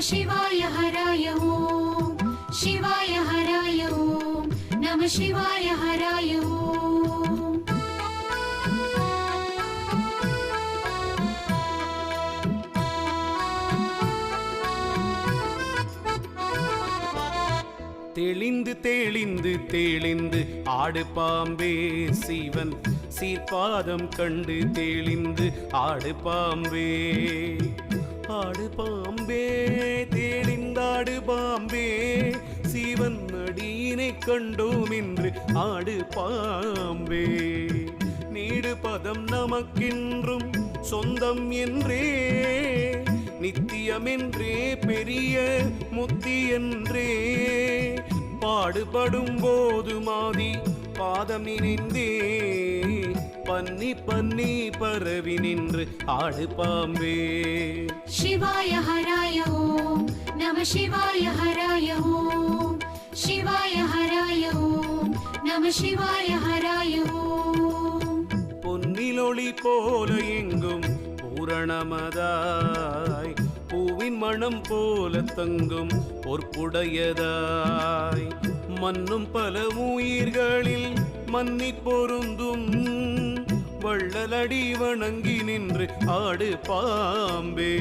शिवाय हराय ओम शिवाय हराय ओम नमः शिवाय हराय ओम தெளிந்து தெளிந்து தெளிந்து ஆடு பாம்பே சிவன் சீர்பாதம் கண்டு தெளிந்து ஆடு பாம்பே ஆடு பாம்பே தெளிந்தாடு பாம்பே சிவன் அடியினை கண்டோம் என்று ஆடு பாம்பே நீடு பதம் நமக்கென்றும் சொந்தம் என்றே நித்தியமென்றே பெரிய முத்தி என்றே பாடுபடும் போது மாதி பாதம் நினைந்தே பன்னி பன்னி பரவி நின்று ஆடு பாம்பே शिवाय हराय ओम नमः शिवाय हराय ओम शिवाय हराय ओम नमः शिवाय हराय ओम பொன்னிலொளி போல எங்கும் பூரணமதாய் பூவின் மனம் போல தங்கும் பொற்புடையதாய் மன்னும் பல உயிர்களில் மன்னி பொருந்தும் வள்ளலடி வணங்கி நின்று ஆடு பாம்பே